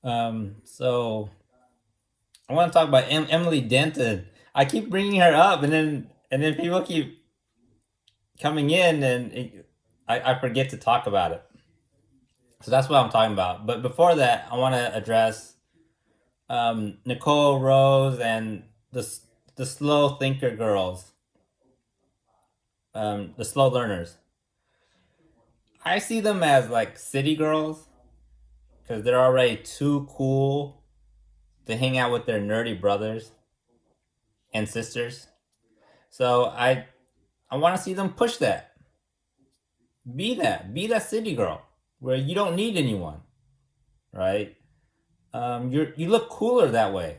So I want to talk about Emily Denton. I keep bringing her up, and then people keep coming in, and I forget to talk about it. So that's what I'm talking about. But before that, I want to address Nicole Rose and the slow thinker girls, the slow learners. I see them as like city girls because they're already too cool to hang out with their nerdy brothers and sisters. So I want to see them push that. Be that city girl where you don't need anyone, right? You look cooler that way.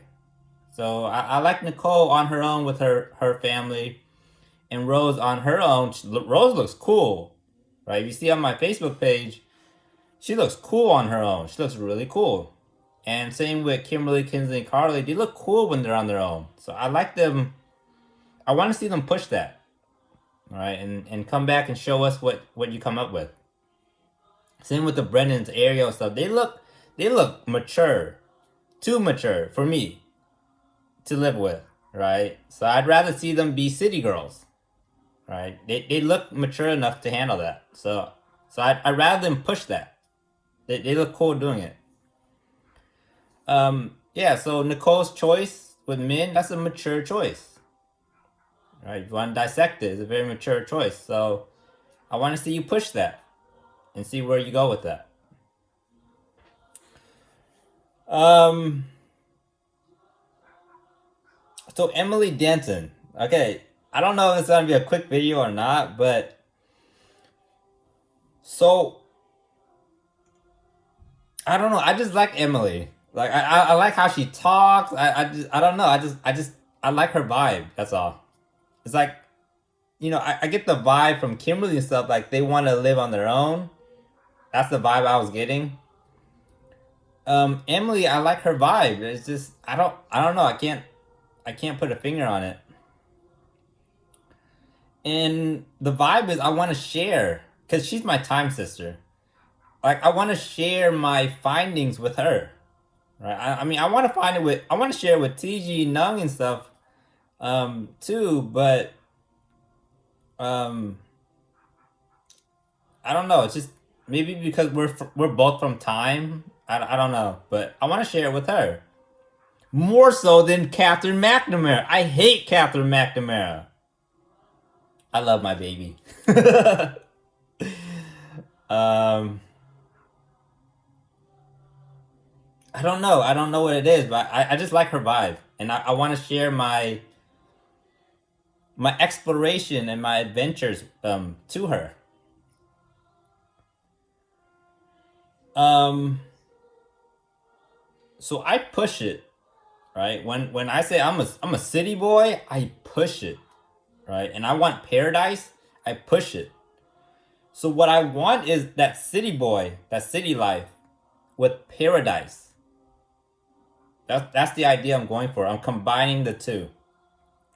So I like Nicole on her own with her family, and Rose on her own. Rose looks cool, right? You see on my Facebook page, she looks cool on her own. She looks really cool. And same with Kimberly, Kinsley, and Carly. They look cool when they're on their own. So I like them. I want to see them push that, all right, and come back and show us what you come up with. Same with the Brennan's Ariel stuff. They look mature, too mature for me to live with, right? So I'd rather see them be city girls, right? They look mature enough to handle that. So I'd rather them push that. They look cool doing it. Yeah. So Nicole's choice with men, that's a mature choice, right? If you want to dissect it, it's a very mature choice. So I want to see you push that and see where you go with that. Um, So Emily Denton. Okay, I don't know if it's gonna be a quick video or not, but so I don't know. I just like Emily. Like I like how she talks. I don't know. I like her vibe. That's all. It's like I get the vibe from Kimberly and stuff. Like they want to live on their own. That's the vibe I was getting. Emily, I like her vibe. It's just I don't know. I can't put a finger on it. And the vibe is I want to share because she's my time sister. Like I want to share my findings with her, right? I mean, I want to share with TG Nung and stuff, too. But um, I don't know. It's just maybe because we're both from time. I don't know, but I want to share it with her more so than Catherine McNamara. I hate Catherine McNamara. I love my baby. um, I don't know. I don't know what it is, but I just like her vibe, and I want to share my exploration and my adventures to her. Um, so I push it, right? When I say I'm a city boy, I push it, right? And I want paradise, I push it. So what I want is that city boy, that city life with paradise. That's the idea I'm going for. I'm combining the two.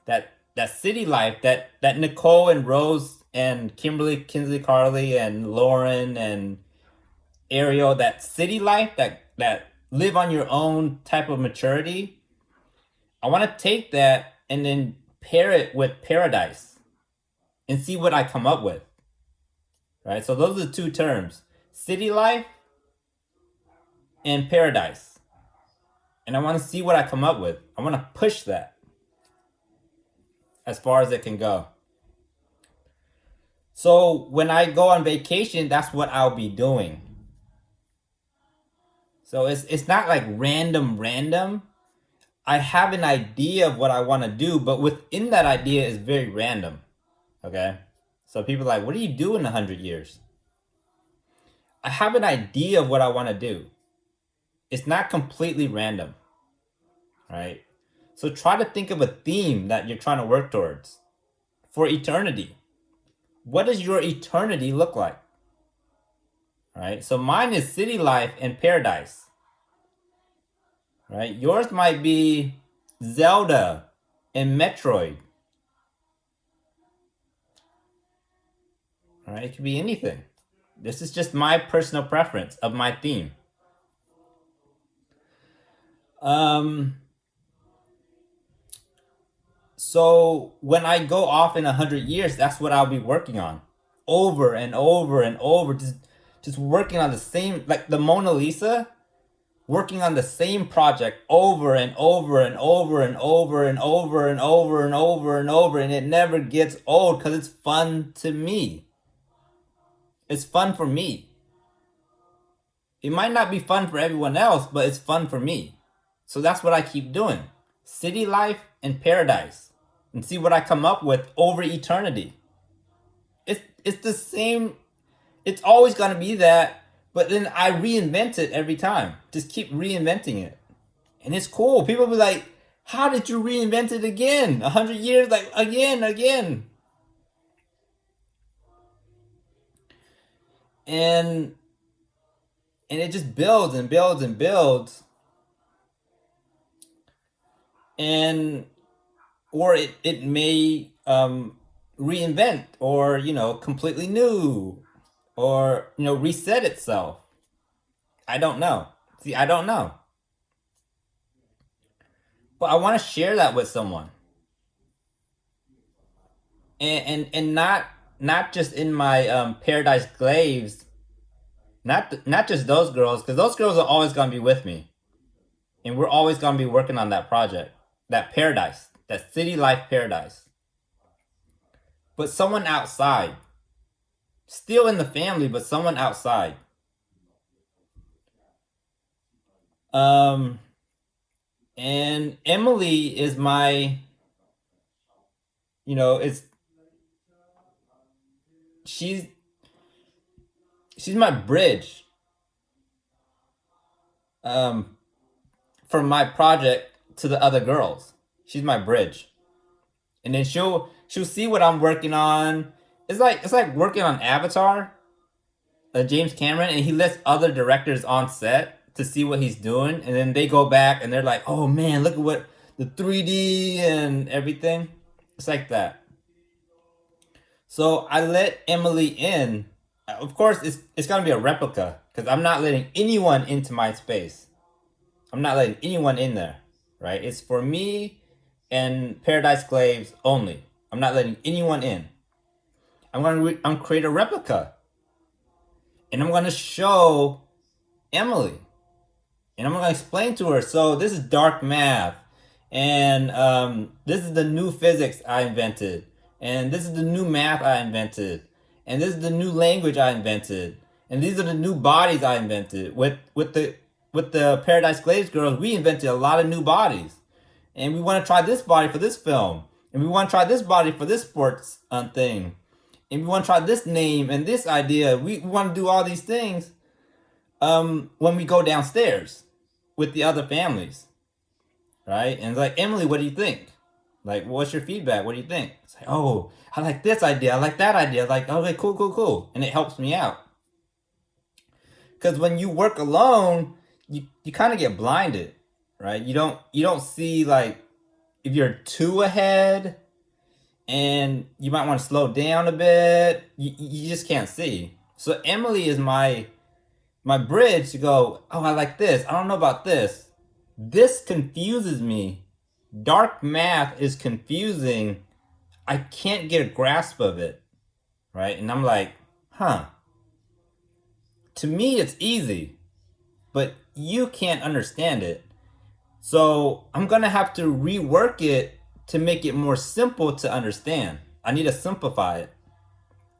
That city life that Nicole and Rose and Kimberly, Kinsley, Carly and Lauren and Ariel, that city life, that live on your own type of maturity. I want to take that and then pair it with paradise and see what I come up with. Right? So those are the two terms: city life and paradise. And I want to see what I come up with. I want to push that as far as it can go. So when I go on vacation, that's what I'll be doing. So it's not like random. I have an idea of what I want to do, but within that idea is very random. Okay? So people are like, what do you do in 100 years? I have an idea of what I want to do. It's not completely random, right? So try to think of a theme that you're trying to work towards for eternity. What does your eternity look like? Right? So mine is city life and paradise. Right? Yours might be Zelda and Metroid. Right? It could be anything. This is just my personal preference of my theme. Um, so when I go off in 100 years, that's what I'll be working on, over and over and over, just working on the same, like the Mona Lisa, working on the same project over and over and over and over and over and over and over and over, and it never gets old because it's fun to me. It's fun for me. It might not be fun for everyone else, but it's fun for me. So that's what I keep doing. City life and paradise. And see what I come up with over eternity. It's the same, it's always gonna be that, but then I reinvent it every time. Just keep reinventing it. And it's cool. People be like, how did you reinvent it again? 100 years, like again. And it just builds and builds and builds. And or it may reinvent, or completely new, or reset itself. I don't know. See, I don't know, but I want to share that with someone, and not just in my Paradiseglaives, not just those girls, because those girls are always gonna be with me, and we're always gonna be working on that project, that paradise, that city life paradise. But someone outside, still in the family, but someone outside. Um, and Emily is my, it's she's she's my bridge, um, from my project to the other girls. She's my bridge, and then she'll see what I'm working on. It's like working on Avatar, James Cameron, and he lets other directors on set to see what he's doing, and then they go back and they're like, "Oh man, look at what the 3D and everything." It's like that. So I let Emily in. Of course, it's gonna be a replica because I'm not letting anyone into my space. I'm not letting anyone in there, right? It's for me and Paradiseglaives only. I'm not letting anyone in. I'm create a replica, and I'm gonna show Emily, and I'm gonna explain to her. So this is dark math, and this is the new physics I invented, and this is the new math I invented, and this is the new language I invented, and these are the new bodies I invented. With the Paradiseglaives girls, we invented a lot of new bodies, and we want to try this body for this film, and we want to try this body for this sports thing, and we want to try this name and this idea. We want to do all these things when we go downstairs with the other families, right? And it's like, Emily, what do you think? Like, what's your feedback? What do you think? It's like, oh, I like this idea. I like that idea. Like, okay, cool. And it helps me out. Because when you work alone, you kind of get blinded, right? You don't see, like, if you're too ahead and you might want to slow down a bit, you just can't see. So Emily is my bridge to go, oh, I like this. I don't know about this. This confuses me. Dark math is confusing. I can't get a grasp of it, right? And I'm like, huh. To me, it's easy, but you can't understand it. So I'm going to have to rework it to make it more simple to understand. I need to simplify it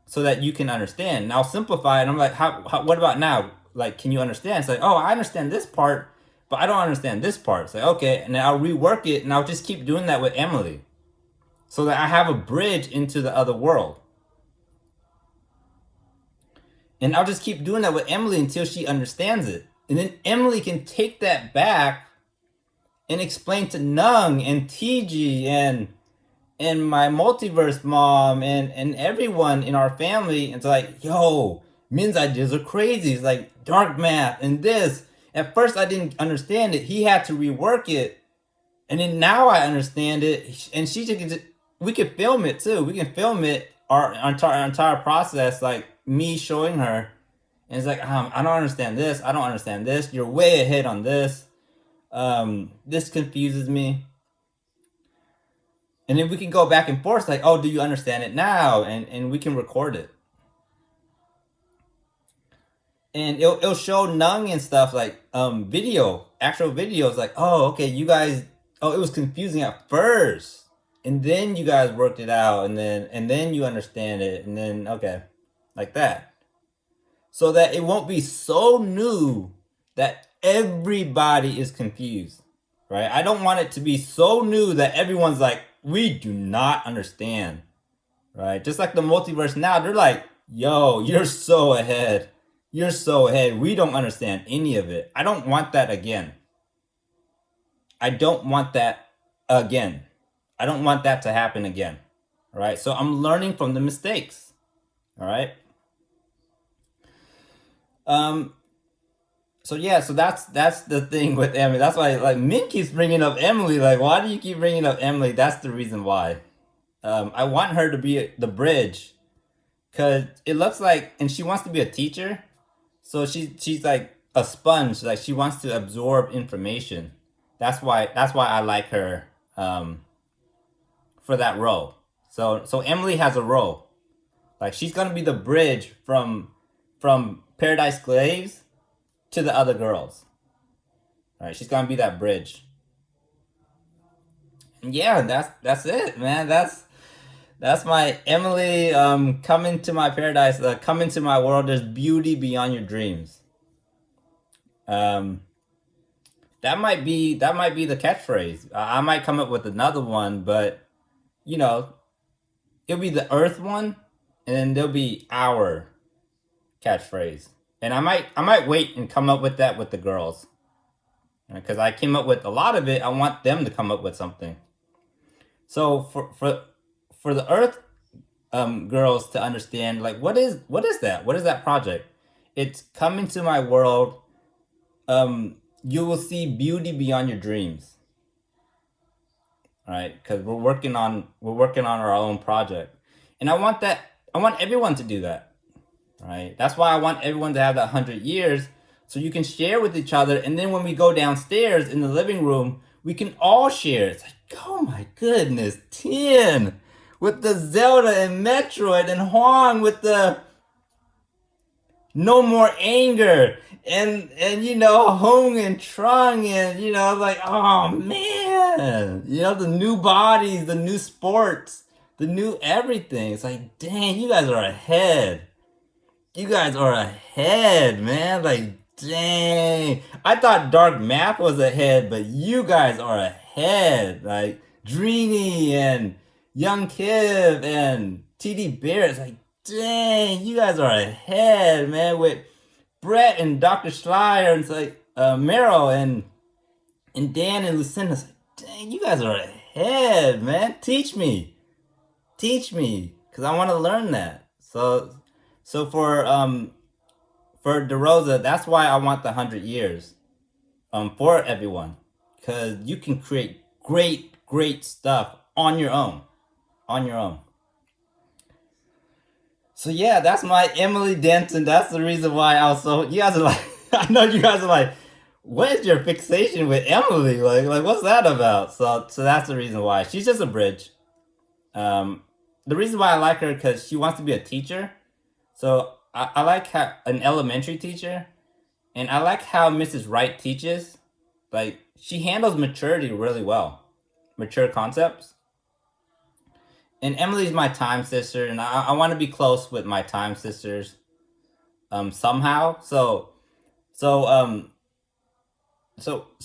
so that you can understand. And I'll simplify it. And I'm like, what about now? Like, can you understand? It's like, oh, I understand this part, but I don't understand this part. It's like, okay. And then I'll rework it, and I'll just keep doing that with Emily so that I have a bridge into the other world. And I'll just keep doing that with Emily until she understands it. And then Emily can take that back and explain to Nung and TG and my multiverse mom and everyone in our family. It's like, yo, Min's ideas are crazy. It's like dark math and this. At first I didn't understand it. He had to rework it. And then now I understand it. And we could film it too. We can film it, our entire process, like me showing her. And it's like, I don't understand this. I don't understand this. You're way ahead on this. This confuses me. And then we can go back and forth like, oh, do you understand it now? And we can record it. And it'll show Nung and stuff like actual videos like, oh, okay, you guys, oh, it was confusing at first. And then you guys worked it out, and then you understand it, and then okay, like that. So that it won't be so new that everybody is confused. Right? I don't want it to be so new that everyone's like, we do not understand. Right? Just like the multiverse now, they're like, yo, you're so ahead. You're so ahead. We don't understand any of it. I don't want that again. I don't want that again. I don't want that to happen again. All right? So I'm learning from the mistakes. All right? So yeah, so that's the thing with Emily. That's why like Min keeps bringing up Emily. Like, why do you keep bringing up Emily? That's the reason why. I want her to be the bridge, cause it looks like, and she wants to be a teacher, so she's like a sponge. Like she wants to absorb information. That's why I like her for that role. So Emily has a role. Like she's gonna be the bridge from Paradiseglaives to the other girls. All right, she's gonna be that bridge. And yeah, that's it, man. That's my Emily. Come into my paradise. Come into my world. There's beauty beyond your dreams. Um, that might be the catchphrase. I might come up with another one, but you know, it'll be the Earth one, and then there'll be our catchphrase. And I might wait and come up with that with the girls, because I came up with a lot of it. I want them to come up with something. So for the Earth girls to understand, like what is that project? It's come into my world. You will see beauty beyond your dreams. All right, because we're working on our own project, and I want that. I want everyone to do that. Right? That's why I want everyone to have that 100 years, so you can share with each other. And then when we go downstairs in the living room, we can all share. It's like, oh my goodness, 10 with the Zelda and Metroid, and Huang with the no more anger, and Hong and Trung, and like, oh man, the new bodies, the new sports, the new everything. It's like, dang, you guys are ahead. You guys are ahead, man. Like, dang. I thought Dark Math was ahead, but you guys are ahead. Like, Dreeny and Young Kiv and TD Bear. It's like, dang, you guys are ahead, man. With Brett and Dr. Schleier, and it's like Meryl and Dan and Lucinda. It's like, dang, you guys are ahead, man. Teach me, because I want to learn that. So for DeRosa, that's why I want the 100 years for everyone, because you can create great stuff on your own. So yeah, that's my Emily Denton. That's the reason why I was so. You guys are like, I know you guys are like, what is your fixation with Emily? Like what's that about? So that's the reason why she's just a bridge. The reason why I like her, because she wants to be a teacher. So I like how an elementary teacher, and I like how Mrs. Wright teaches. Like she handles maturity really well, mature concepts. And Emily's my time sister, and I want to be close with my time sisters. Somehow. So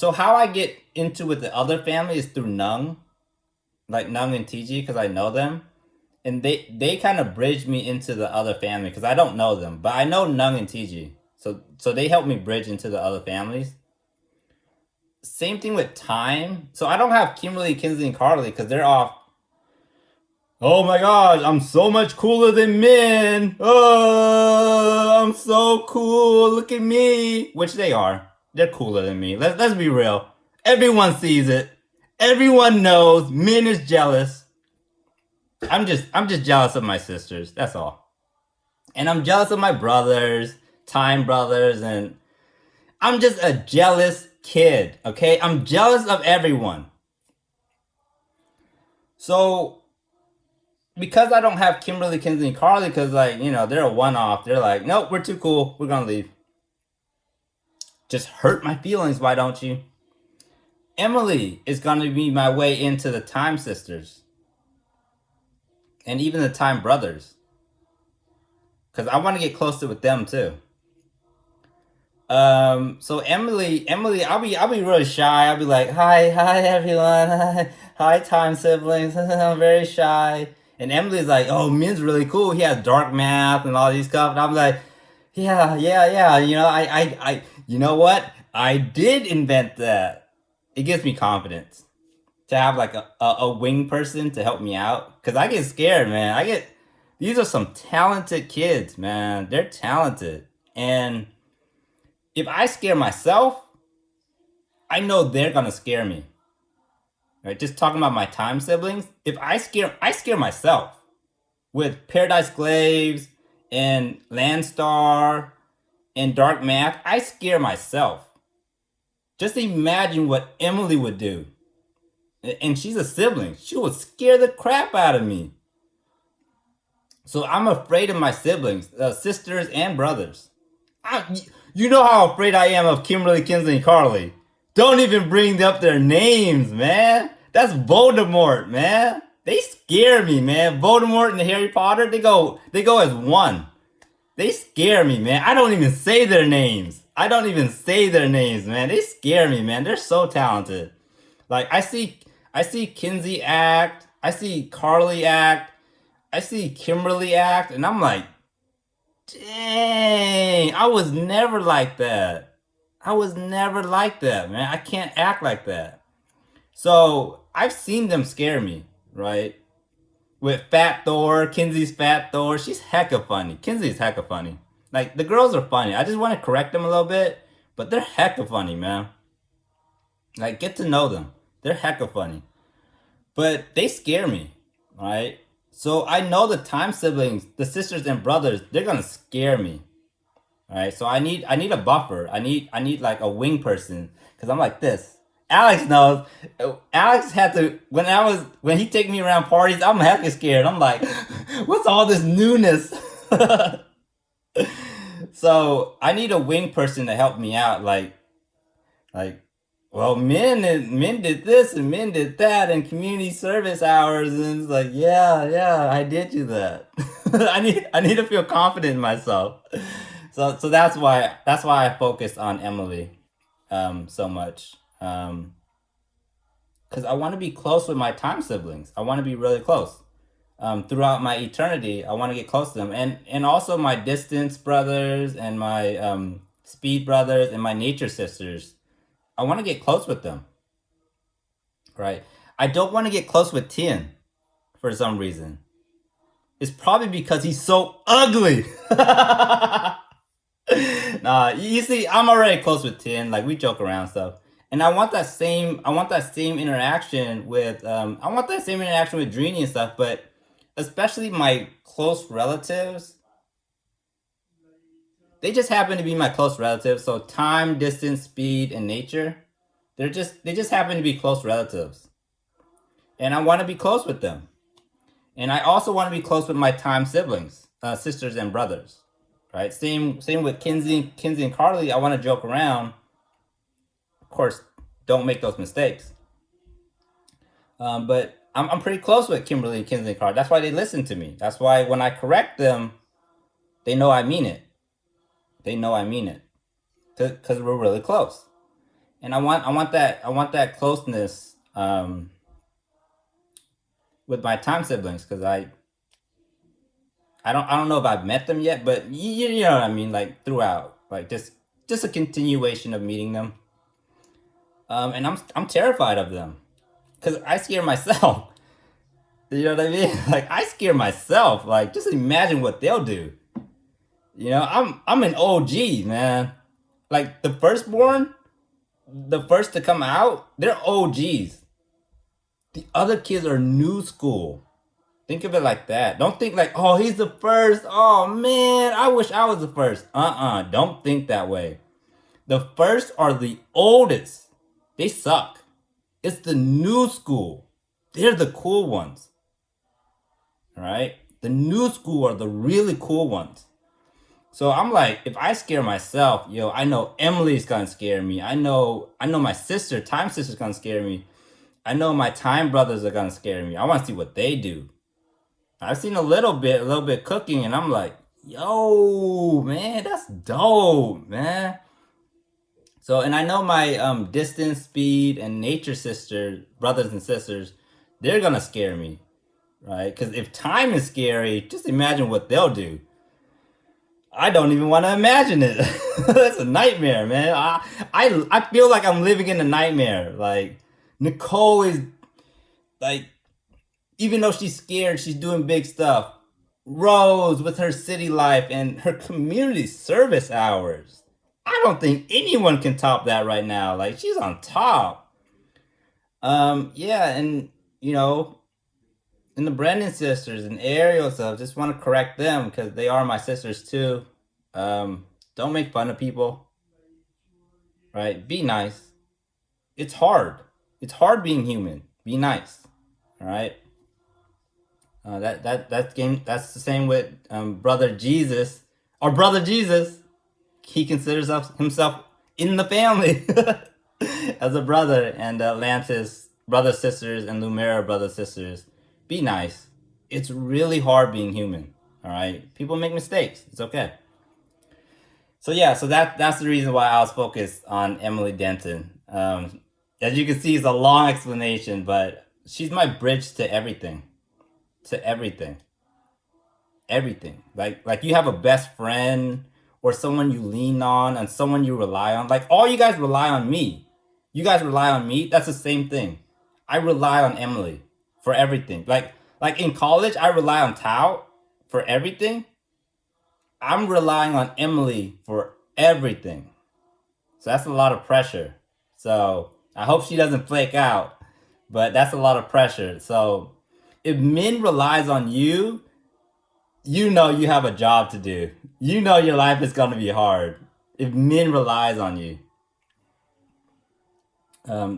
how I get into with the other family is through Nung, like Nung and TG, because I know them, and they kind of bridge me into the other family because I don't know them, but I know Nung and TG, so they help me bridge into the other families. Same thing with time. So I don't have Kimberly, Kinsley, and Carly because they're off. Oh my gosh, I'm so much cooler than men. Oh, I'm so cool. Look at me. Which they are. They're cooler than me. Let's be real. Everyone sees it. Everyone knows. Min is jealous. I'm just jealous of my sisters. That's all. And I'm jealous of my brothers, Time brothers, and I'm just a jealous kid. Okay, I'm jealous of everyone. So because I don't have Kimberly, Kinsey, and Carly, because like they're a one-off. They're like, nope, we're too cool. We're gonna leave. Just hurt my feelings. Why don't you? Emily is gonna be my way into the Time Sisters and even the Time Brothers, because I want to get closer with them too. So Emily, I'll be really shy. I'll be like, hi everyone, hi time siblings. I'm very shy. And Emily's like, oh, Min's really cool. He has dark math and all these stuff. And I'm like, yeah. You know what? I did invent that. It gives me confidence to have like a wing person to help me out. Cause I get scared, man. These are some talented kids, man. They're talented. And if I scare myself, I know they're gonna scare me. Right? Just talking about my time siblings. If I scare myself with Paradiseglaives and Landstar and Dark Math. I scare myself. Just imagine what Emily would do. And she's a sibling. She would scare the crap out of me. So I'm afraid of my siblings, sisters and brothers. You know how afraid I am of Kimberly, Kinsey, and Carly. Don't even bring up their names, man. That's Voldemort, man. They scare me, man. Voldemort and Harry Potter, they go as one. They scare me, man. I don't even say their names. Man. They scare me, man. They're so talented. Like I see Kinsey act, I see Carly act, I see Kimberly act, and I'm like, dang, I was never like that. Man. I can't act like that. So I've seen them scare me, right? With Fat Thor, Kinsey's Fat Thor. She's hecka funny. Kinsey's hecka funny. Like, the girls are funny. I just want to correct them a little bit, but they're hecka funny, man. Like, get to know them. They're hecka funny. But they scare me, right? So I know the time siblings, the sisters and brothers, they're gonna scare me. Alright, so I need a buffer. I need like a wing person. Cause I'm like this. Alex knows. Alex had to when he take me around parties, I'm hecka scared. I'm like, what's all this newness? So I need a wing person to help me out. Like, well, men did this and men did that and community service hours, and it's like, yeah, I did do that. I need to feel confident in myself. So that's why I focus on Emily so much. Because I want to be close with my time siblings. I want to be really close. Throughout my eternity, I want to get close to them, and also my distance brothers and my speed brothers and my nature sisters. I want to get close with them, right? I don't want to get close with Tien for some reason. It's probably because he's so ugly. Nah, you see, I'm already close with Tien. Like, we joke around stuff, and I want that same interaction with Drini and stuff. But especially my close relatives, they just happen to be my close relatives. So time, distance, speed, and nature, they just happen to be close relatives, and I want to be close with them. And I also want to be close with my time siblings, sisters and brothers, right? Same with Kinsey and Carly. I want to joke around. Of course, don't make those mistakes. But I'm pretty close with Kimberly, Kinsey, and Carly. That's why they listen to me. That's why when I correct them, they know I mean it. Because we're really close, and I want that closeness with my time siblings, because I don't know if I've met them yet, but you know what I mean. Like, throughout, like, just a continuation of meeting them. And I'm terrified of them because I scare myself. You know what I mean? Like, I scare myself. Like, just imagine what they'll do. You know, I'm an OG, man. Like, the firstborn, the first to come out, they're OGs. The other kids are new school. Think of it like that. Don't think like, oh, he's the first. Oh man, I wish I was the first. Don't think that way. The first are the oldest. They suck. It's the new school. They're the cool ones. All right? The new school are the really cool ones. So I'm like, if I scare myself, yo, I know Emily's gonna scare me. I know my sister, Time Sister's gonna scare me. I know my Time brothers are gonna scare me. I wanna see what they do. I've seen a little bit cooking, and I'm like, yo, man, that's dope, man. So, and I know my distance, speed, and nature sisters, brothers and sisters, they're gonna scare me, right? Because if time is scary, just imagine what they'll do. I don't even want to imagine it. That's a nightmare, man. I feel like I'm living in a nightmare. Like Nicole is like, even though she's scared, she's doing big stuff. Rose with her city life and her community service hours. I don't think anyone can top that right now. Like she's on top. Yeah, and you know, and the Brennan sisters and Ariel stuff, just want to correct them because they are my sisters too. Don't make fun of people, right? Be nice. It's hard. It's hard being human. Be nice, all right? That game. That's the same with brother Jesus, or brother Jesus. He considers himself in the family as a brother, and Atlantis brother sisters and Lumera brother sisters. Be nice. It's really hard being human. All right, people make mistakes. It's okay. So yeah, so that's the reason why I was focused on Emily Denton. As you can see, it's a long explanation, but she's my bridge to everything, to everything, everything. Like you have a best friend or someone you lean on and someone you rely on. Like all you guys rely on me. You guys rely on me. That's the same thing. I rely on Emily for everything. Like in college, I rely on Tao for everything. I'm relying on Emily for everything. So that's a lot of pressure. So I hope she doesn't flake out, but that's a lot of pressure. So if Min relies on you, you know you have a job to do. You know your life is going to be hard if Min relies on you.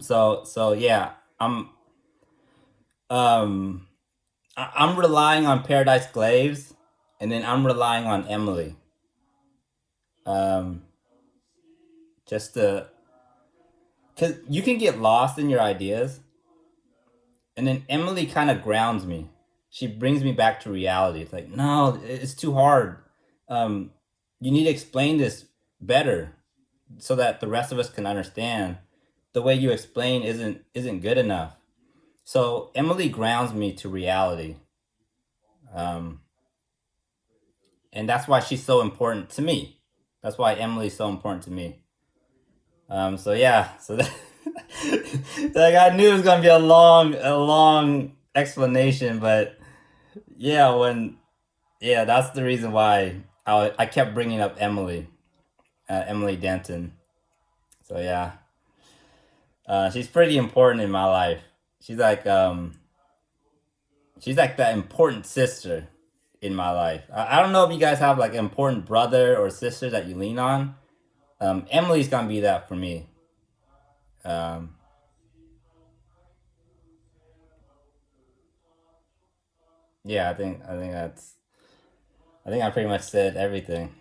So yeah, um I'm relying on Paradiseglaives, and then I'm relying on Emily. Um, just to, cause you can get lost in your ideas, and then Emily kind of grounds me. She brings me back to reality. It's like, no, it's too hard. Um, you need to explain this better so that the rest of us can understand. The way you explain isn't good enough. So Emily grounds me to reality, um, and that's why she's so important to me. That's why Emily's so important to me. So yeah, so that, like I knew it was gonna be a long explanation, but yeah, that's the reason why I kept bringing up Emily, Emily Denton. So yeah, she's pretty important in my life. She's like um, she's like that important sister in my life. I don't know if you guys have like an important brother or sister that you lean on. Emily's gonna be that for me. Um, yeah, I think I pretty much said everything.